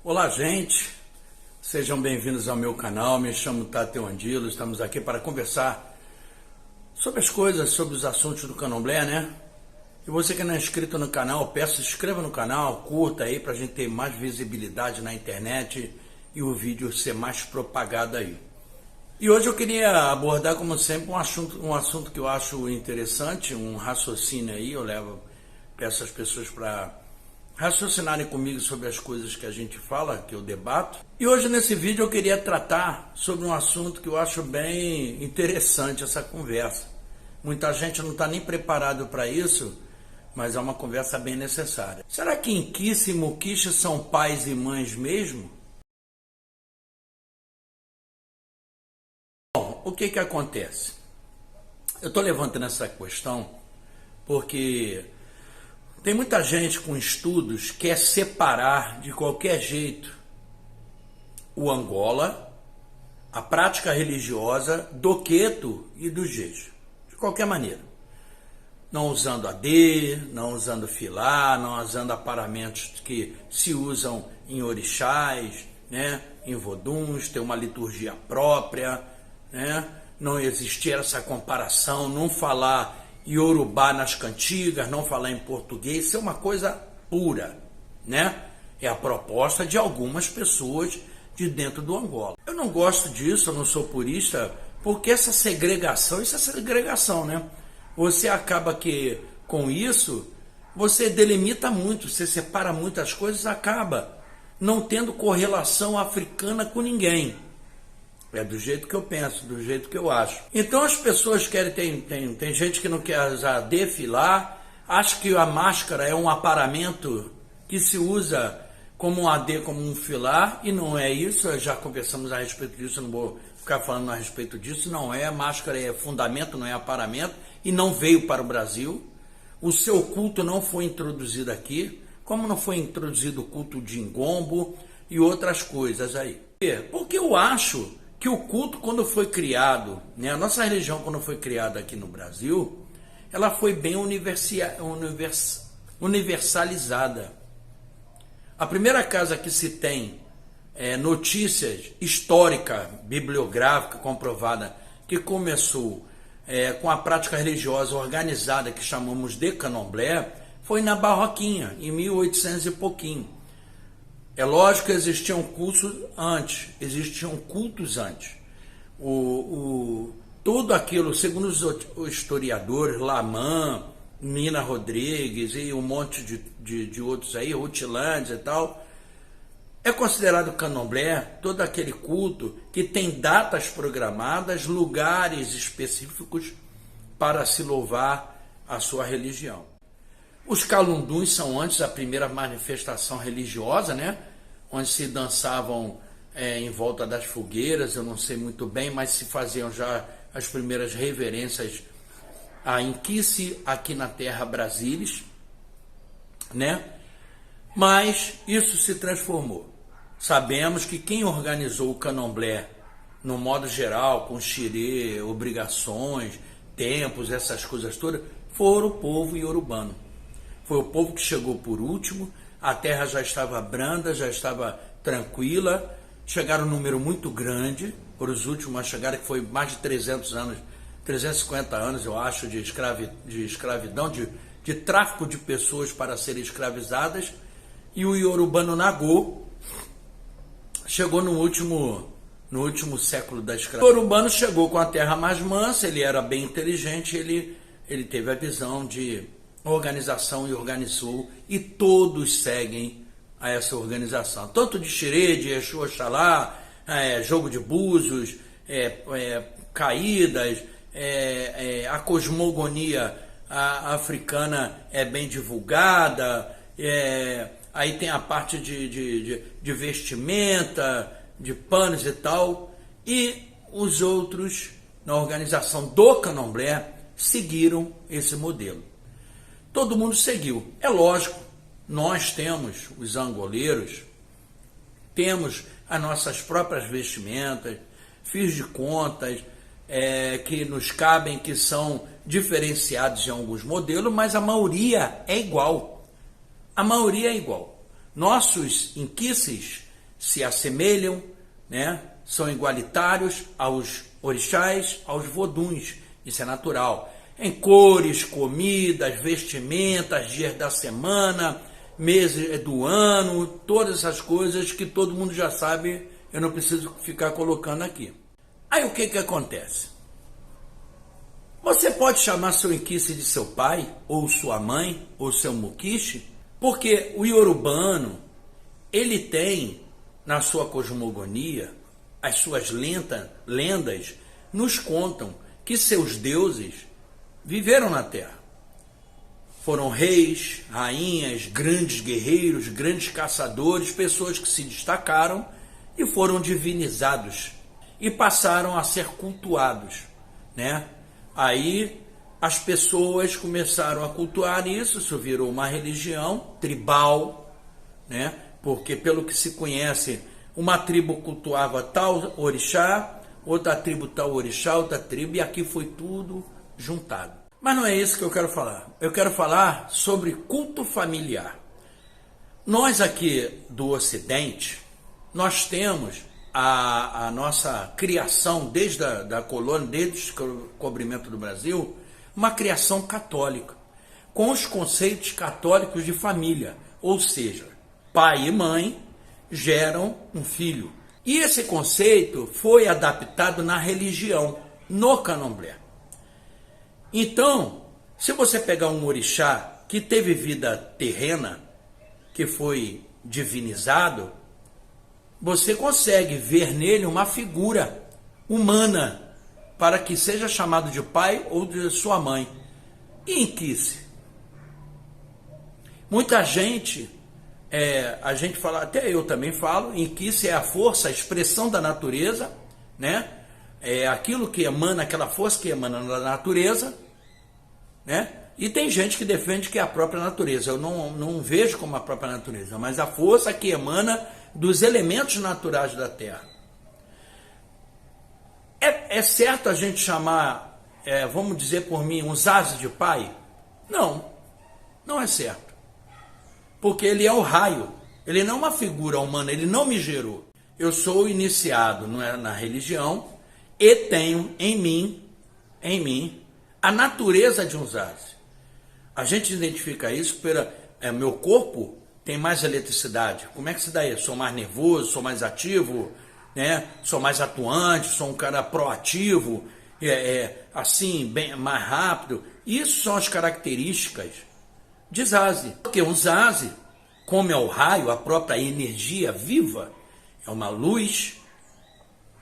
Olá, gente, sejam bem-vindos ao meu canal. Me chamo Táteo Andilo, estamos aqui para conversar sobre as coisas, sobre os assuntos do Candomblé, né? E você que não é inscrito no canal, peço se inscreva no canal, curta aí para a gente ter mais visibilidade na internet e o vídeo ser mais propagado aí. E hoje eu queria abordar, como sempre, um assunto que eu acho interessante, um raciocínio aí. Peço às pessoas para raciocinarem comigo sobre as coisas que a gente fala, que eu debato. E hoje nesse vídeo eu queria tratar sobre um assunto que eu acho bem interessante, essa conversa. Muita gente não está nem preparado para isso, mas é uma conversa bem necessária. Será que Inquice e Muquixe são pais e mães mesmo? Bom, o que acontece? Eu estou levantando essa questão porque tem muita gente com estudos que quer separar de qualquer jeito o Angola, a prática religiosa, do Queto e do Jeje. De qualquer maneira. Não usando AD, não usando filá, não usando aparamentos que se usam em orixás, né? Em voduns, tem uma liturgia própria, né? Não existir essa comparação, não falar iorubá nas cantigas, não falar em português, isso é uma coisa pura, né? É a proposta de algumas pessoas de dentro do Angola. Eu não gosto disso, eu não sou purista, porque essa segregação, isso é segregação, né? Você acaba que, com isso, você delimita muito, você separa muitas coisas, acaba não tendo correlação africana com ninguém. É do jeito que eu penso, do jeito que eu acho. Então as pessoas querem, tem gente que não quer usar defilar, acha que a máscara é um aparamento que se usa como um AD, como um filar, e não é isso. Já conversamos a respeito disso, não vou ficar falando a respeito disso. Não é, a máscara é fundamento, não é aparamento, e não veio para o Brasil. O seu culto não foi introduzido aqui, como não foi introduzido o culto de Ingombo e outras coisas aí. Porque eu acho que o culto, quando foi criado, né, a nossa religião, quando foi criada aqui no Brasil, ela foi bem universalizada. A primeira casa que se tem notícias histórica, bibliográfica, comprovada, que começou com a prática religiosa organizada, que chamamos de Candomblé, foi na Barroquinha, em 1800 e pouquinho. É lógico que existiam cultos antes. Tudo aquilo, segundo os historiadores, Laman, Nina Rodrigues e um monte de outros aí, Rutilândia e tal, é considerado Candomblé todo aquele culto que tem datas programadas, lugares específicos para se louvar a sua religião. Os calunduns são antes a primeira manifestação religiosa, né? Onde se dançavam em volta das fogueiras, eu não sei muito bem, mas se faziam já as primeiras reverências a Inquice aqui na terra Brasilis, né? Mas isso se transformou. Sabemos que quem organizou o Candomblé, no modo geral, com xirê, obrigações, tempos, essas coisas todas, foram o povo iorubano. Foi o povo que chegou por último, a terra já estava branda, já estava tranquila, chegaram um número muito grande, por os últimos a chegar, que foi mais de 300 anos, 350 anos, eu acho, de escravidão, de tráfico de pessoas para serem escravizadas, e o iorubano Nagô chegou no último século da escravidão. O iorubano chegou com a terra mais mansa, ele era bem inteligente, ele teve a visão de organização e organizou, e todos seguem a essa organização, tanto de xirê, de Exu Oxalá, jogo de búzios, caídas, a cosmogonia africana é bem divulgada, aí tem a parte de vestimenta, de panos e tal, e os outros, na organização do Candomblé, seguiram esse modelo. Todo mundo seguiu. É lógico, nós temos, os angoleiros, temos as nossas próprias vestimentas, fios de contas, que nos cabem, que são diferenciados em alguns modelos, mas a maioria é igual. A maioria é igual. Nossos inquices se assemelham, né? São igualitários aos orixás, aos voduns. Isso é natural. Em cores, comidas, vestimentas, dias da semana, meses do ano, todas essas coisas que todo mundo já sabe, eu não preciso ficar colocando aqui. Aí o que acontece? Você pode chamar seu inquice de seu pai, ou sua mãe, ou seu muquiche, porque o iorubano, ele tem, na sua cosmogonia, as suas lendas nos contam que seus deuses viveram na Terra. Foram reis, rainhas, grandes guerreiros, grandes caçadores, pessoas que se destacaram e foram divinizados e passaram a ser cultuados, né? Aí as pessoas começaram a cultuar isso virou uma religião tribal, né? Porque pelo que se conhece, uma tribo cultuava tal orixá, outra tribo tal orixá, outra tribo, e aqui foi tudo juntado. Mas não é isso que eu quero falar. Eu quero falar sobre culto familiar. Nós aqui do Ocidente, nós temos a nossa criação desde a colônia, desde o descobrimento do Brasil, uma criação católica, com os conceitos católicos de família, ou seja, pai e mãe geram um filho. E esse conceito foi adaptado na religião, no candomblé. Então, se você pegar um orixá que teve vida terrena, que foi divinizado, você consegue ver nele uma figura humana para que seja chamado de pai ou de sua mãe. E inquice? Muita gente, a gente fala, até eu também falo, inquice é a força, a expressão da natureza, né? É aquilo que emana, aquela força que emana da natureza, né? E tem gente que defende que é a própria natureza. Eu não vejo como a própria natureza, mas a força que emana dos elementos naturais da Terra. É certo a gente chamar, vamos dizer por mim, um zaze de pai? Não é certo. Porque ele é o raio, ele não é uma figura humana, ele não me gerou. Eu sou iniciado na religião e tenho em mim, a natureza de um zaze. A gente identifica isso pelo meu corpo tem mais eletricidade. Como é que se dá isso? Sou mais nervoso, sou mais ativo, né? Sou mais atuante, sou um cara proativo, assim, bem mais rápido. Isso são as características de zaze. Porque um zaze, como é o raio, a própria energia viva, é uma luz,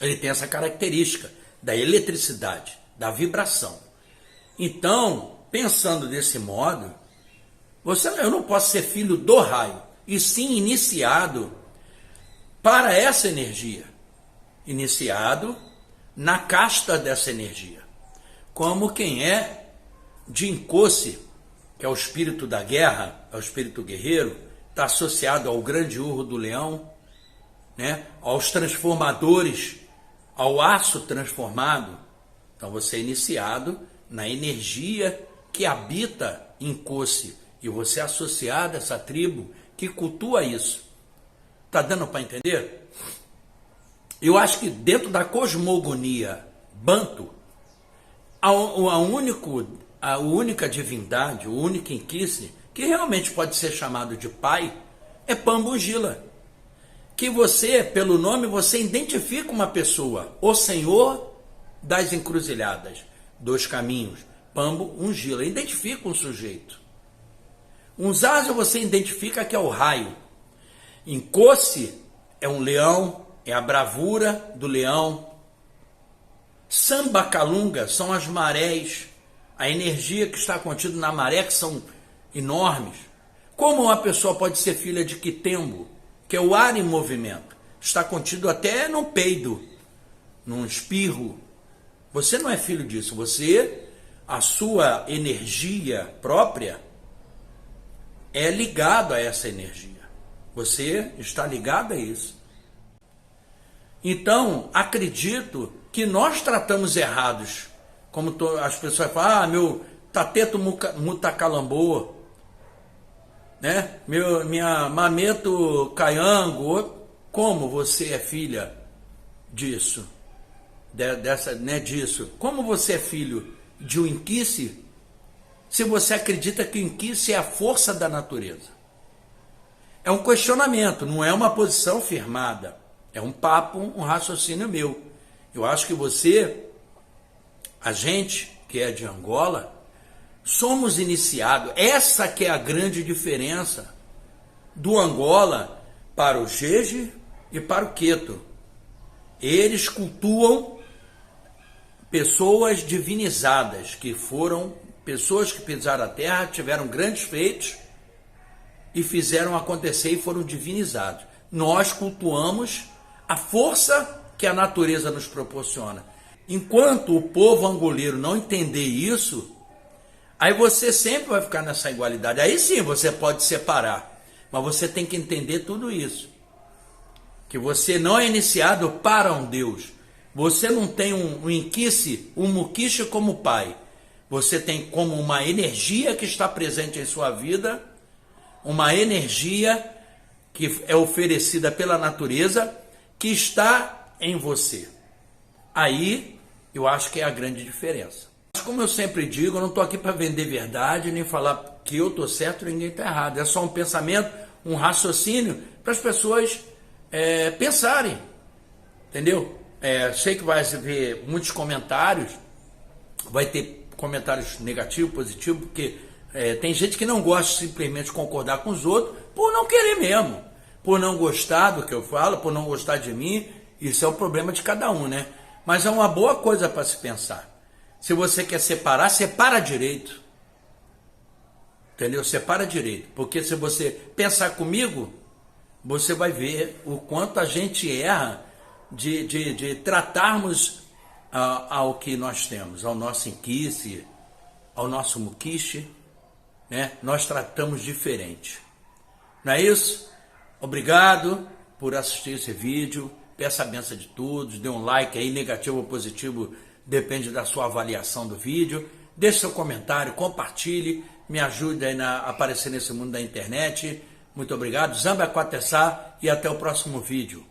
ele tem essa característica da eletricidade, da vibração. Então, pensando desse modo, eu não posso ser filho do raio, e sim iniciado para essa energia, iniciado na casta dessa energia, como quem é de Incosse, que é o espírito da guerra, é o espírito guerreiro, está associado ao grande urro do leão, né? Aos transformadores, ao aço transformado. Então você é iniciado na energia que habita Incosse, e você é associado a essa tribo que cultua isso. Está dando para entender? Eu acho que dentro da cosmogonia Banto, a única divindade, o único inquice, que realmente pode ser chamado de pai, é Pambugila. Que você, pelo nome, você identifica uma pessoa, o Senhor das Encruzilhadas, dos caminhos, Pambo Ungila, identifica um sujeito. Um zaze você identifica que é o raio. Incosse é um leão, é a bravura do leão. Samba Calunga são as marés, a energia que está contida na maré, que são enormes. Como uma pessoa pode ser filha de Quitembo, que é o ar em movimento, está contido até no peido, num espirro. Você não é filho disso, a sua energia própria é ligado a essa energia. Você está ligado a isso. Então, acredito que nós tratamos errados. Como as pessoas falam, meu tateto mutacalambô. né? Minha Mameto Caiango, como você é filha disso? Disso. Como você é filho de um inquice, se você acredita que o inquice é a força da natureza? É um questionamento, não é uma posição firmada. É um papo, um raciocínio meu. Eu acho que a gente que é de Angola, somos iniciados. Essa que é a grande diferença do Angola para o Jeje e para o Queto. Eles cultuam pessoas divinizadas, que foram pessoas que pisaram a terra, tiveram grandes feitos e fizeram acontecer e foram divinizados. Nós cultuamos a força que a natureza nos proporciona. Enquanto o povo angoleiro não entender isso, aí você sempre vai ficar nessa igualdade. Aí sim você pode separar, mas você tem que entender tudo isso. Que você não é iniciado para um Deus. Você não tem um inquice, um muquiche como pai. Você tem como uma energia que está presente em sua vida, uma energia que é oferecida pela natureza, que está em você. Aí eu acho que é a grande diferença. Mas como eu sempre digo, eu não estou aqui para vender verdade, nem falar que eu estou certo e ninguém está errado. É só um pensamento, um raciocínio para as pessoas pensarem. Entendeu? Sei que vai haver muitos comentários, vai ter comentários negativos, positivos, porque tem gente que não gosta simplesmente de concordar com os outros por não querer mesmo, por não gostar do que eu falo, por não gostar de mim. Isso é o problema de cada um, né? Mas é uma boa coisa para se pensar. Se você quer separar, separa direito. Entendeu? Separa direito. Porque se você pensar comigo, você vai ver o quanto a gente erra de tratarmos ao que nós temos, ao nosso inquice, ao nosso muquiche, né? Nós tratamos diferente. Não é isso? Obrigado por assistir esse vídeo. Peço a benção de todos. Dê um like aí, negativo ou positivo, depende da sua avaliação do vídeo. Deixe seu comentário, compartilhe, me ajude aí a aparecer nesse mundo da internet. Muito obrigado. Zamba Quatessá e até o próximo vídeo.